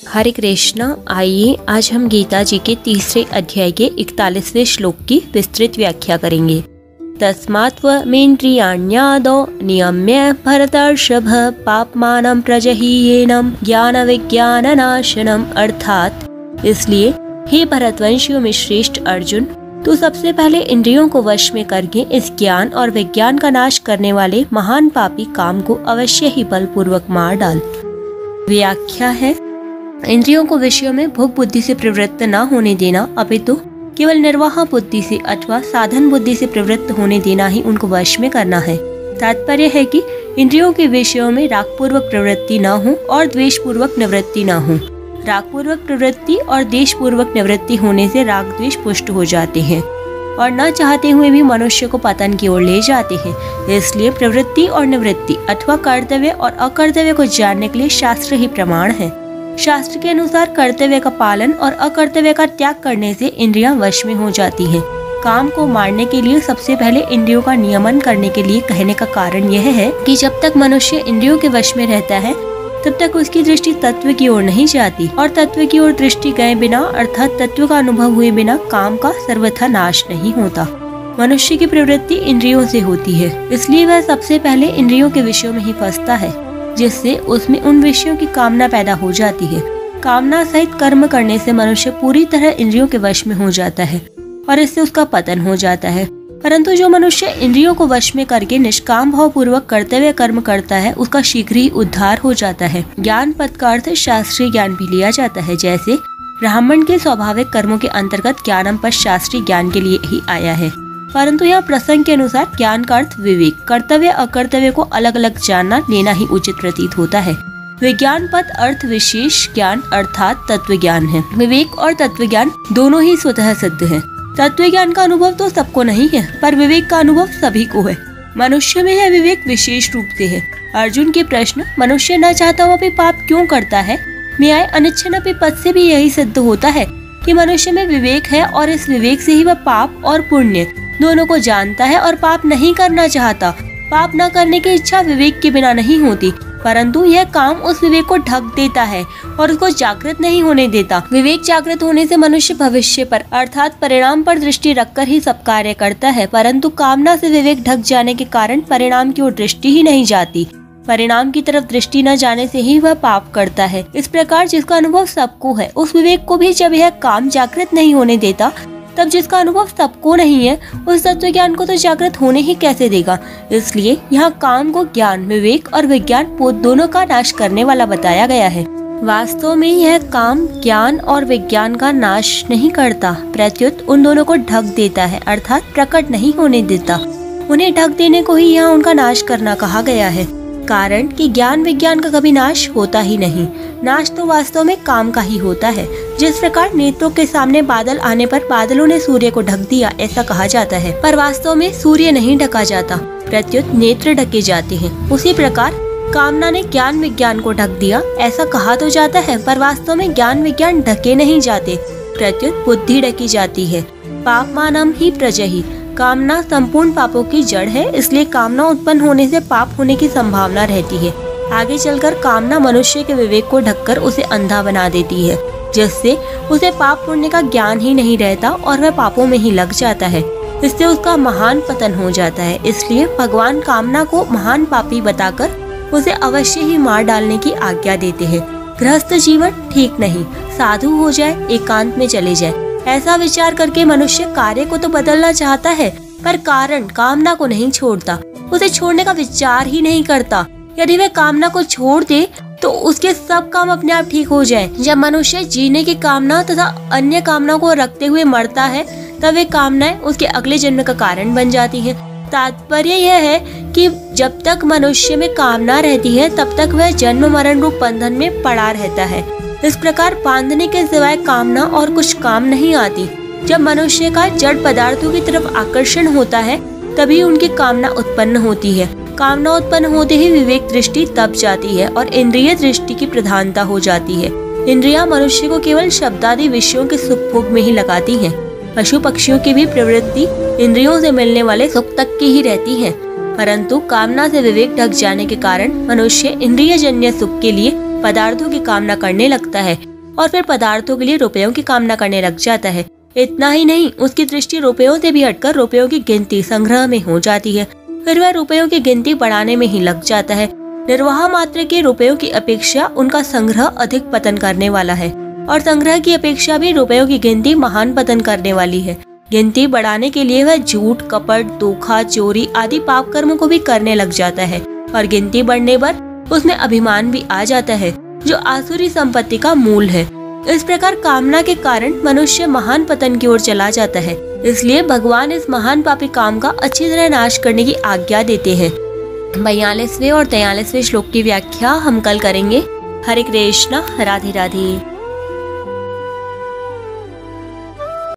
हरे कृष्णा। आइए आज हम गीता जी के तीसरे अध्याय के 41वें श्लोक की विस्तृत व्याख्या करेंगे। तस्मात्त्वमेन्द्रियाण्यादौ नियम्य भरतर्षभ पापमानं प्रजहीयेनं ज्ञान विज्ञान नाशनम। अर्थात इसलिए हे भरतवंशियों में श्रेष्ठ अर्जुन, तू सबसे पहले इंद्रियों को वश में करके इस ज्ञान और विज्ञान का नाश करने वाले महान पापी काम को अवश्य ही बलपूर्वक मार डाल। व्याख्या है, इंद्रियों को विषयों में भोग बुद्धि से प्रवृत्त न होने देना, अपितु केवल निर्वाह बुद्धि से अथवा साधन बुद्धि से प्रवृत्त होने देना ही उनको वश में करना है। तात्पर्य है कि इंद्रियों के विषयों में रागपूर्वक प्रवृत्ति न हो और द्वेष पूर्वक निवृत्ति न हो। रागपूर्वक प्रवृत्ति और देश पूर्वक निवृत्ति होने से राग द्वेष पुष्ट हो जाते हैं और न चाहते हुए भी मनुष्य को पतन की ओर ले जाते हैं। इसलिए प्रवृत्ति और निवृत्ति अथवा कर्तव्य और अकर्तव्य को जानने के लिए शास्त्र ही प्रमाण है। शास्त्र के अनुसार कर्तव्य का पालन और अकर्तव्य का त्याग करने से इंद्रियां वश में हो जाती हैं। काम को मारने के लिए सबसे पहले इंद्रियों का नियमन करने के लिए कहने का कारण यह है कि जब तक मनुष्य इंद्रियों के वश में रहता है तब तक उसकी दृष्टि तत्व की ओर नहीं जाती और तत्व की ओर दृष्टि गए बिना अर्थात तत्व का अनुभव हुए बिना काम का सर्वथा नाश नहीं होता। मनुष्य की प्रवृत्ति इंद्रियों से होती है, इसलिए वह सबसे पहले इंद्रियों के विषयों में ही फंसता है, जिससे उसमें उन विषयों की कामना पैदा हो जाती है। कामना सहित कर्म करने से मनुष्य पूरी तरह इंद्रियों के वश में हो जाता है और इससे उसका पतन हो जाता है। परंतु जो मनुष्य इंद्रियों को वश में करके निष्काम भाव पूर्वक कर्तव्य कर्म करता है, उसका शीघ्र ही उद्धार हो जाता है। ज्ञान पद का अर्थ शास्त्रीय ज्ञान भी लिया जाता है, जैसे ब्राह्मण के स्वाभाविक कर्मों के अंतर्गत ज्ञानम पद शास्त्रीय ज्ञान के लिए ही आया है। परंतु यहाँ प्रसंग के अनुसार ज्ञान का अर्थ विवेक, कर्तव्य अकर्तव्य को अलग अलग जानना लेना ही उचित प्रतीत होता है। विज्ञान पद अर्थ विशेष ज्ञान अर्थात तत्व ज्ञान है। विवेक और तत्व ज्ञान दोनों ही स्वतः सिद्ध है। तत्व ज्ञान का अनुभव तो सबको नहीं है, पर विवेक का अनुभव सभी को है। मनुष्य में यह विवेक विशेष रूप से है। अर्जुन के प्रश्न, मनुष्य न चाहता हुआ भी पाप क्यों करता है, न्याय अनिच्छन्नपि पद से भी यही सिद्ध होता है कि मनुष्य में विवेक है और इस विवेक से ही वह पाप और पुण्य दोनों को जानता है और पाप नहीं करना चाहता। पाप न करने की इच्छा विवेक के बिना नहीं होती, परंतु यह काम उस विवेक को ढक देता है और उसको जागृत नहीं होने देता। विवेक जागृत होने से मनुष्य भविष्य पर अर्थात परिणाम पर दृष्टि रखकर ही सब कार्य करता है, परंतु कामना से विवेक ढक जाने के कारण परिणाम की ओर दृष्टि ही नहीं जाती। परिणाम की तरफ दृष्टि न जाने से ही वह पाप करता है। इस प्रकार जिसका अनुभव सबको है, उस विवेक को भी जब यह काम जागृत नहीं होने देता, तब जिसका अनुभव सबको नहीं है, उस तत्व ज्ञान को तो जागृत होने ही कैसे देगा। इसलिए यहाँ काम को ज्ञान, विवेक और विज्ञान दोनों का नाश करने वाला बताया गया है। वास्तव में यह काम ज्ञान और विज्ञान का नाश नहीं करता, प्रत्युत उन दोनों को ढक देता है अर्थात प्रकट नहीं होने देता। उन्हें ढक देने को ही यहाँ उनका नाश करना कहा गया है, कारण कि ज्ञान विज्ञान का कभी नाश होता ही नहीं। नाश तो वास्तव में काम का ही होता है। जिस प्रकार नेत्रों के सामने बादल आने पर बादलों ने सूर्य को ढक दिया, ऐसा कहा जाता है, पर वास्तव में सूर्य नहीं ढका जाता, प्रत्युत नेत्र ढके जाते हैं। उसी प्रकार कामना ने ज्ञान विज्ञान को ढक दिया, ऐसा कहा तो जाता है, पर वास्तव में ज्ञान विज्ञान ढके नहीं जाते, प्रत्युत बुद्धि ढकी जाती है। पापमानम ही प्रजहि, कामना संपूर्ण पापों की जड़ है, इसलिए कामना उत्पन्न होने से पाप होने की संभावना रहती है। आगे चलकर कामना मनुष्य के विवेक को ढककर उसे अंधा बना देती है, जिससे उसे पाप पुण्य का ज्ञान ही नहीं रहता और वह पापों में ही लग जाता है। इससे उसका महान पतन हो जाता है। इसलिए भगवान कामना को महान पापी बताकर उसे अवश्य ही मार डालने की आज्ञा देते हैं। गृहस्थ जीवन ठीक नहीं, साधु हो जाए, एकांत में चले जाए, ऐसा विचार करके मनुष्य कार्य को तो बदलना चाहता है, पर कारण कामना को नहीं छोड़ता, उसे छोड़ने का विचार ही नहीं करता। यदि वह कामना को छोड़ दे तो उसके सब काम अपने आप ठीक हो जाए। जब मनुष्य जीने की कामना तथा अन्य कामना को रखते हुए मरता है, तब वे कामनाएं उसके अगले जन्म का कारण बन जाती हैं। तात्पर्य यह है कि जब तक मनुष्य में कामना रहती है, तब तक वह जन्म मरण रूप बंधन में पड़ा रहता है। इस प्रकार बांधने के सिवाय कामना और कुछ काम नहीं आती। जब मनुष्य का जड़ पदार्थों की तरफ आकर्षण होता है, तभी उनकी कामना उत्पन्न होती है। कामना उत्पन्न होते ही विवेक दृष्टि दब जाती है और इंद्रिय दृष्टि की प्रधानता हो जाती है। इंद्रियां मनुष्य को केवल शब्दादि विषयों के सुख भोग में ही लगाती हैं। पशु पक्षियों की भी प्रवृत्ति इंद्रियों से मिलने वाले सुख तक की ही रहती है, परंतु कामना से विवेक ढक जाने के कारण मनुष्य इंद्रियजन्य सुख के लिए पदार्थों की कामना करने लगता है। और फिर पदार्थों के लिए रुपयों की कामना करने लग जाता है। इतना ही नहीं, उसकी दृष्टि रुपयों से भी हटकर रुपयों की गिनती संग्रह में हो जाती है। फिर वह रुपयों की गिनती बढ़ाने में ही लग जाता है। निर्वाह मात्र के रुपयों की अपेक्षा उनका संग्रह अधिक पतन करने वाला है और संग्रह की अपेक्षा भी रुपयों की गिनती महान पतन करने वाली है। गिनती बढ़ाने के लिए वह झूठ, कपट, धोखा, चोरी आदि पाप कर्मों को भी करने लग जाता है और गिनती बढ़ने पर उसमें अभिमान भी आ जाता है, जो आसुरी संपत्ति का मूल है। इस प्रकार कामना के कारण मनुष्य महान पतन की ओर चला जाता है। इसलिए भगवान इस महान पापी काम का अच्छी तरह नाश करने की आज्ञा देते हैं। 42वें और 43वें श्लोक की व्याख्या हम कल करेंगे। हरे कृष्णा, राधे राधे।